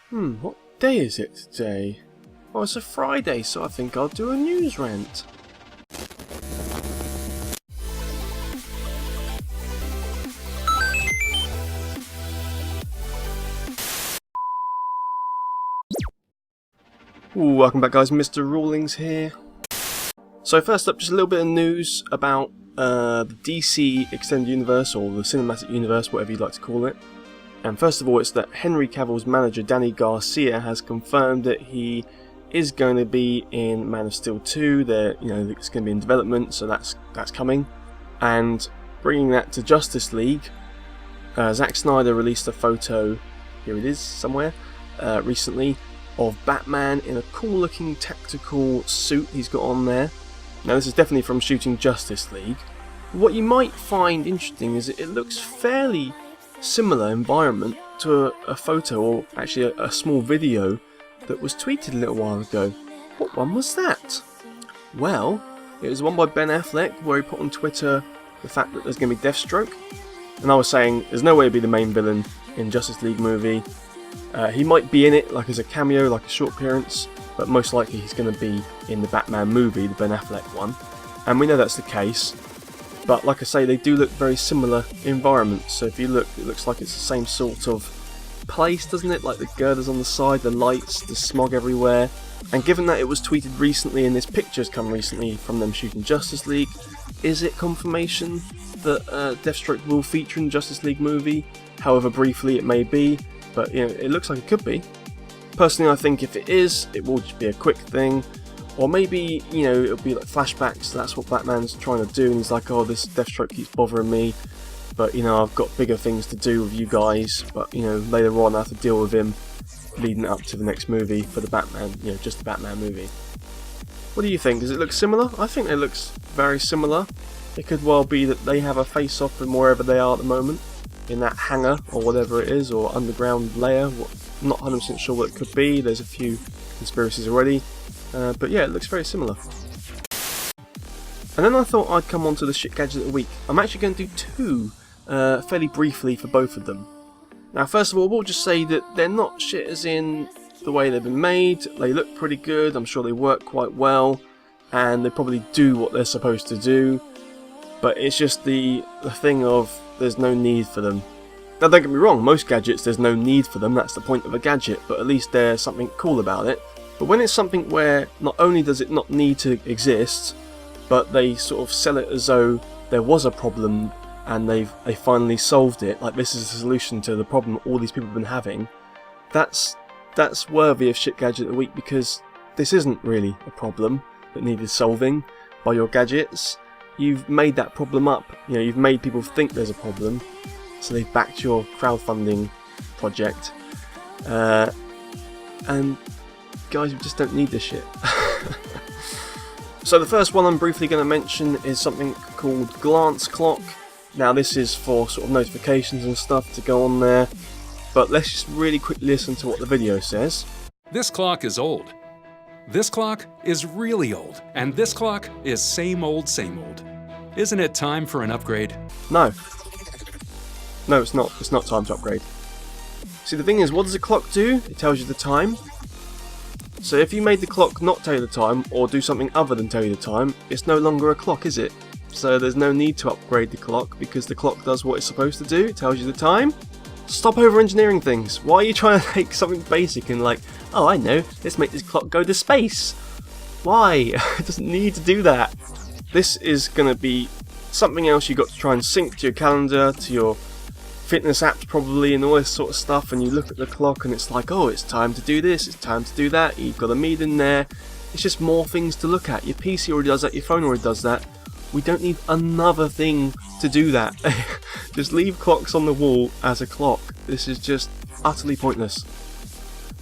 What day is it today? Oh, it's a Friday, so I think I'll do a news rant. Welcome back, guys. Mr. Rawlings here. So first up, just a little bit of news about the DC Extended Universe, or the Cinematic Universe, whatever you'd like to call it. And first of all, it's that Henry Cavill's manager, Danny Garcia, has confirmed that he is going to be in Man of Steel 2. It's going to be in development, so that's coming. And bringing that to Justice League, Zack Snyder released a photo, here it is somewhere, recently, of Batman in a cool-looking tactical suit he's got on there. Now this is definitely from shooting Justice League. What you might find interesting is it looks fairly similar environment to a photo, or actually a small video that was tweeted a little while ago. What one was that? Well, it was one by Ben Affleck where he put on Twitter the fact that there's going to be Deathstroke, and I was saying there's no way he'd be the main villain in Justice League movie. He might be in it like as a cameo, like a short appearance, but most likely he's going to be in the Batman movie, the Ben Affleck one, and we know that's the case. But like I say, they do look very similar environments, so if you look, it looks like it's the same sort of place, doesn't it? Like the girders on the side, the lights, the smog everywhere. And given that it was tweeted recently and this picture's come recently from them shooting Justice League, is it confirmation that Deathstroke will feature in the Justice League movie? However briefly it may be, but it looks like it could be. Personally, I think if it is, it will just be a quick thing. Or maybe, it'll be like flashbacks, that's what Batman's trying to do, and he's like, oh, this Deathstroke keeps bothering me, but, I've got bigger things to do with you guys, but, later on I have to deal with him leading up to the next movie for the Batman, just the Batman movie. What do you think? Does it look similar? I think it looks very similar. It could well be that they have a face-off from wherever they are at the moment, in that hangar, or whatever it is, or underground layer. I'm not 100% sure what it could be, there's a few conspiracies already. But yeah, it looks very similar. And then I thought I'd come on to the shit gadget of the week. I'm actually going to do two, fairly briefly for both of them. Now first of all, we'll just say that they're not shit as in the way they've been made. They look pretty good, I'm sure they work quite well, and they probably do what they're supposed to do. But it's just the thing of there's no need for them. Now don't get me wrong, most gadgets there's no need for them, that's the point of a gadget, but at least there's something cool about it. But when it's something where not only does it not need to exist, but they sort of sell it as though there was a problem and they finally solved it, like this is the solution to the problem all these people have been having, that's worthy of shit gadget of the week, because this isn't really a problem that needed solving by your gadgets. You've made that problem up, you've made people think there's a problem, so they've backed your crowdfunding project, and guys, we just don't need this shit. So the first one I'm briefly going to mention is something called Glance Clock. Now this is for sort of notifications and stuff to go on there, but let's just really quickly listen to what the video says. This clock is old. This clock is really old. And this clock is same old, same old. Isn't it time for an upgrade? No. No, it's not. It's not time to upgrade. See, the thing is, what does a clock do? It tells you the time. So if you made the clock not tell you the time, or do something other than tell you the time, it's no longer a clock, is it? So there's no need to upgrade the clock, because the clock does what it's supposed to do, it tells you the time. Stop over-engineering things. Why are you trying to make something basic and like, oh I know, let's make this clock go to space? Why? It doesn't need to do that. This is going to be something else you've got to try and sync to your calendar, to your fitness apps probably, and all this sort of stuff, and you look at the clock and it's like, oh, it's time to do this, it's time to do that, you've got a meeting there. It's just more things to look at. Your PC already does that, your phone already does that. We don't need another thing to do that. Just leave clocks on the wall as a clock. This is just utterly pointless.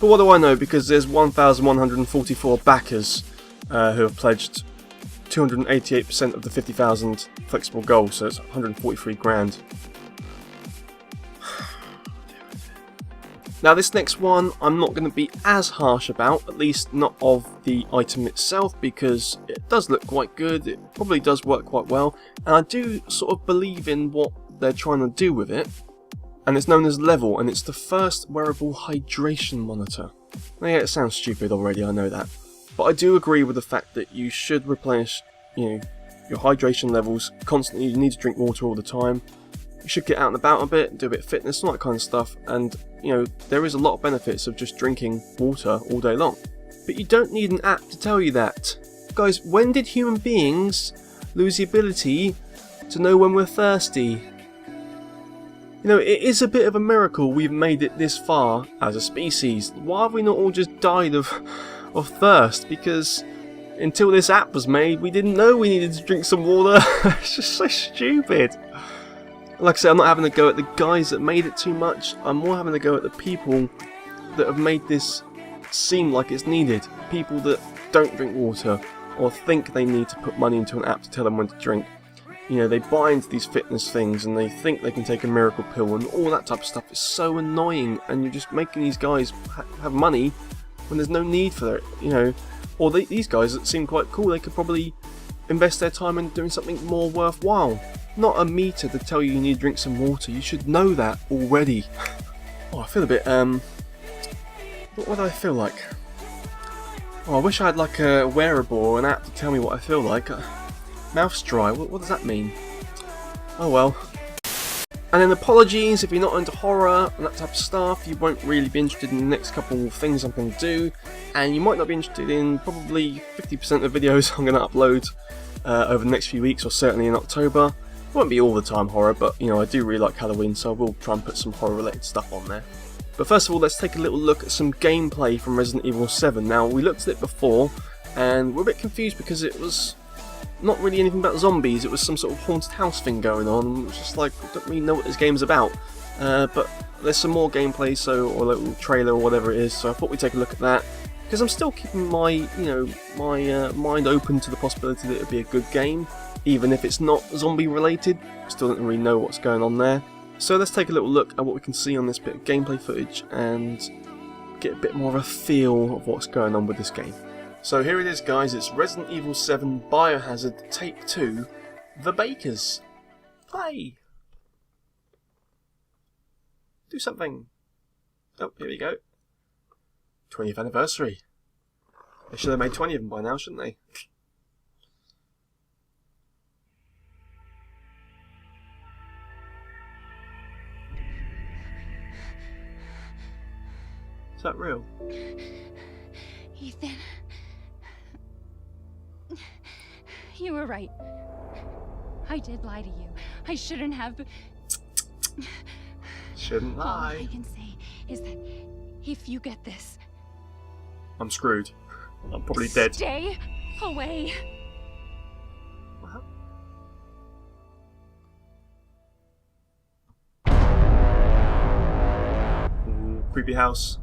But what do I know, because there's 1,144 backers who have pledged 288% of the 50,000 flexible goal, so it's 143 grand. Now this next one I'm not going to be as harsh about, at least not of the item itself, because it does look quite good, it probably does work quite well, and I do sort of believe in what they're trying to do with it. and it's known as Level, and it's the first wearable hydration monitor. Now, yeah, it sounds stupid already, I know that, but I do agree with the fact that you should replenish, your hydration levels constantly. You need to drink water all the time. You should get out and about a bit, do a bit of fitness, all that kind of stuff, and there is a lot of benefits of just drinking water all day long. But you don't need an app to tell you that. Guys, when did human beings lose the ability to know when we're thirsty? It is a bit of a miracle we've made it this far as a species. Why have we not all just died of thirst? Because until this app was made, we didn't know we needed to drink some water. It's just so stupid. Like I say, I'm not having a go at the guys that made it too much. I'm more having a go at the people that have made this seem like it's needed. People that don't drink water or think they need to put money into an app to tell them when to drink. They buy into these fitness things and they think they can take a miracle pill and all that type of stuff. Is so annoying, and you're just making these guys have money when there's no need for it. Or these guys that seem quite cool, they could probably invest their time in doing something more worthwhile. Not a meter to tell you need to drink some water. You should know that already. Oh, I feel a bit, what do I feel like? Oh, I wish I had like a wearable or an app to tell me what I feel like. Mouth's dry, what does that mean? Oh well. And then apologies if you're not into horror and that type of stuff. You won't really be interested in the next couple of things I'm going to do. And you might not be interested in probably 50% of the videos I'm going to upload over the next few weeks, or certainly in October. It won't be all the time horror, but I do really like Halloween, so I will try and put some horror related stuff on there. But first of all, let's take a little look at some gameplay from Resident Evil 7. Now, we looked at it before, and we're a bit confused because it was not really anything about zombies. It was some sort of haunted house thing going on. It was just like, I don't really know what this game's about. But there's some more gameplay, or a little trailer or whatever it is, so I thought we'd take a look at that. Because I'm still keeping my, my mind open to the possibility that it would be a good game, even if it's not zombie related. Still don't really know what's going on there. So let's take a little look at what we can see on this bit of gameplay footage and get a bit more of a feel of what's going on with this game. So here it is, guys. It's Resident Evil 7 Biohazard Take 2, The Bakers. Play! Do something. Oh, here we go. 20th anniversary. They should have made 20 of them by now, shouldn't they? Is that real? Ethan. You were right. I did lie to you. I shouldn't have. Shouldn't lie. All I can say is that if you get this, I'm screwed. I'm probably dead. Stay away. What? Ooh, creepy house.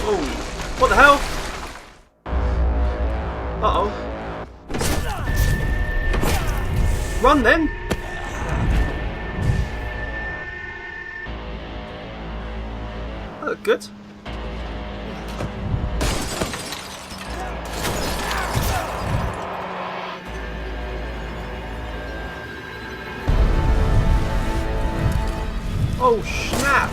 Oh, what the hell? Uh-oh. Run then! That looked good. Oh snap!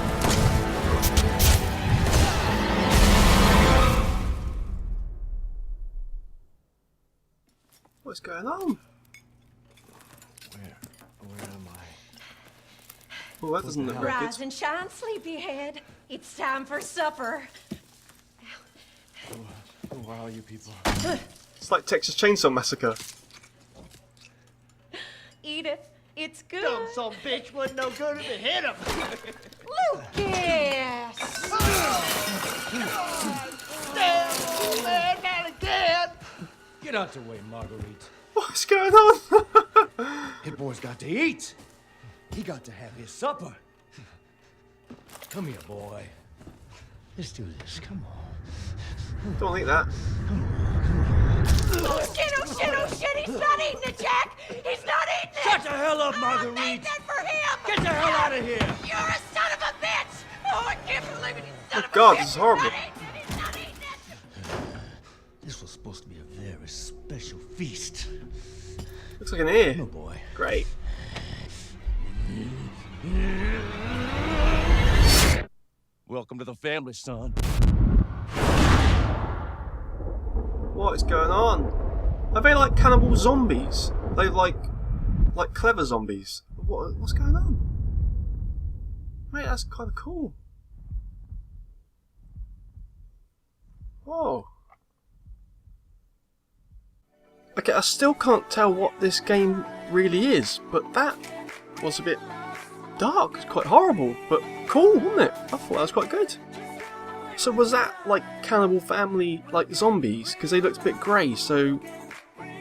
What's going on? Where am I? Well, that doesn't look very Rise good. and shine, sleepyhead. It's time for supper. Who are you people? It's like Texas Chainsaw Massacre. Eat it. It's good. Dumb son bitch wasn't no good if it hit him. Lucas! Damn, old man, not again. Get out the way, Marguerite. What's going on? Hit boy's got to eat. He got to have his supper. Come here, boy. Let's do this. Come on. Don't think that. Oh shit, oh shit, oh shit! He's not eating it, Jack! He's not eating it! Shut the hell up, I Marguerite. made that for him! Get the hell out of here. You're a son of a bitch! Oh, I can't believe it! He's Oh god, this is horrible. This was supposed to be a very special feast. Looks like an ear. Oh boy. Great. Welcome to the family, son. What is going on? Are they like cannibal zombies? Are they like clever zombies? What's going on? Mate, that's kind of cool. Whoa. Okay, I still can't tell what this game really is, but that was a bit dark. It's quite horrible, but cool, wasn't it? I thought that was quite good. So was that like cannibal family, like zombies? Because they looked a bit grey, so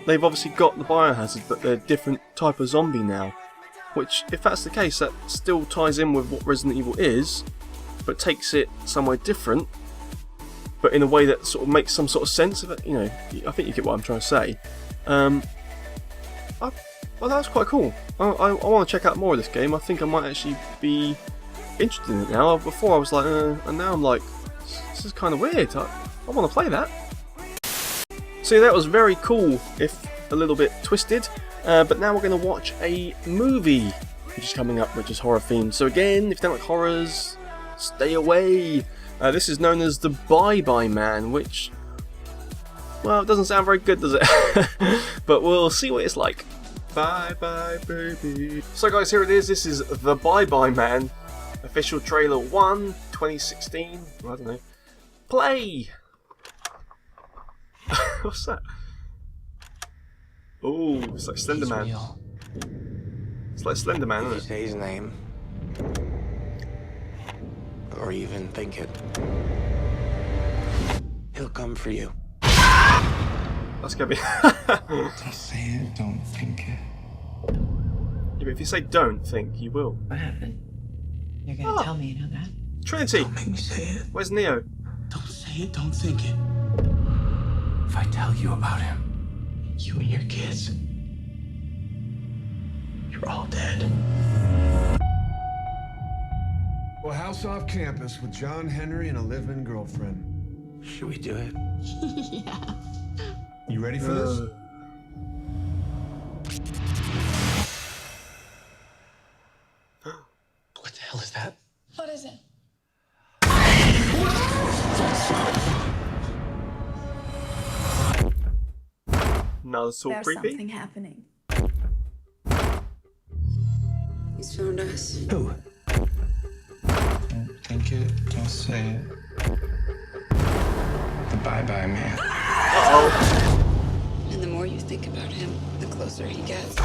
they've obviously got the biohazard, but they're a different type of zombie now. Which, if that's the case, that still ties in with what Resident Evil is, but takes it somewhere different, but in a way that sort of makes some sort of sense of it. You know, I think you get what I'm trying to say. Well, that was quite cool. I want to check out more of this game. I think I might actually be interested in it now. Before I was like, and now I'm like, this is kind of weird. I want to play that. So that was very cool, if a little bit twisted. But now we're going to watch a movie, which is coming up, which is horror themed. So again, if you don't like horrors, stay away. This is known as the Bye Bye Man, which, well, it doesn't sound very good, does it? But we'll see what it's like. Bye bye baby. So guys, here it is. This is the Bye Bye Man. Official trailer 1, 2016. I don't know. Play! What's that? Oh, it's like Slender Man. It's like Slender Man, isn't it? Say his name, or even think it, he'll come for you. That's gonna be. Don't say it, don't think it. Yeah, but if you say don't think, you will. What happened? You're gonna tell me, you know that? Trinity! Don't make me say it. Where's Neo? Don't say it, don't think it. If I tell you about him, you and your kids, you're all dead. Well, house off campus with John Henry and a live-in girlfriend. Should we do it? Yeah. You ready for this? What the hell is that? What is it? No, that's all There's creepy. something happening. He's found us. Who? Don't think it, don't say it. The Bye Bye Man. Uh-oh. And the more you think about him, the closer he gets.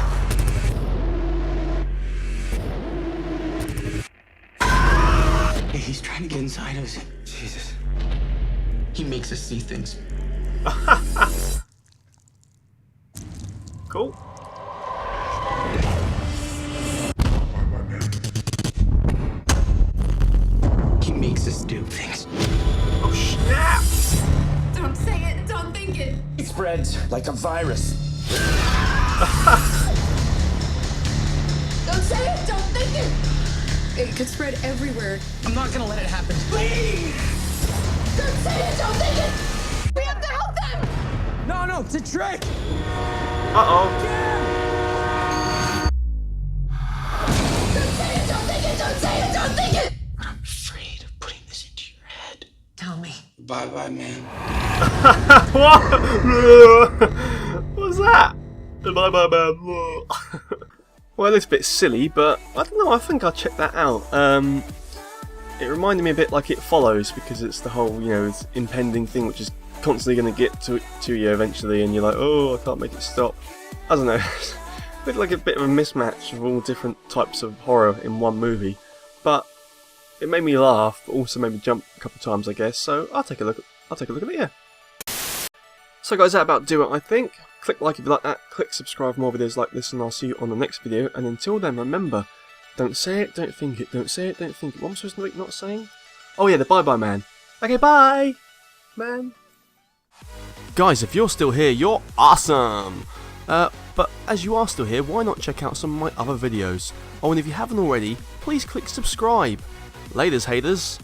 Hey, he's trying to get inside of us. Jesus. He makes us see things. Cool. He makes us do things. Oh snap! Don't say it, don't think it. It spreads like a virus. Don't say it, don't think it. It could spread everywhere. I'm not gonna let it happen. Please! Don't say it, don't think it. We have to help them. No, it's a trick. Uh-oh. Don't say it, don't think it, don't say it, don't think it. But I'm afraid of putting this into your head. Tell me. Bye Bye Man. What? What was that? Bye bye bye. Well, it's a bit silly, but I don't know. I think I'll check that out. It reminded me a bit like It Follows, because it's the whole, you know, it's impending thing which is constantly going to get to you eventually, and you're like, oh, I can't make it stop. I don't know. It's like a bit of a mismatch of all different types of horror in one movie, but it made me laugh, but also made me jump a couple of times, I guess. So I'll take a look at it. Yeah. So guys, that about do it, I think. Click like if you like that, click subscribe for more videos like this, and I'll see you on the next video. And until then, remember, don't say it, don't think it, don't say it, don't think it. What am I supposed to be not saying? Oh yeah, the Bye Bye Man. Okay, bye, man. Guys, if you're still here, you're awesome! But as you are still here, why not check out some of my other videos? Oh, and if you haven't already, please click subscribe. Laters, haters.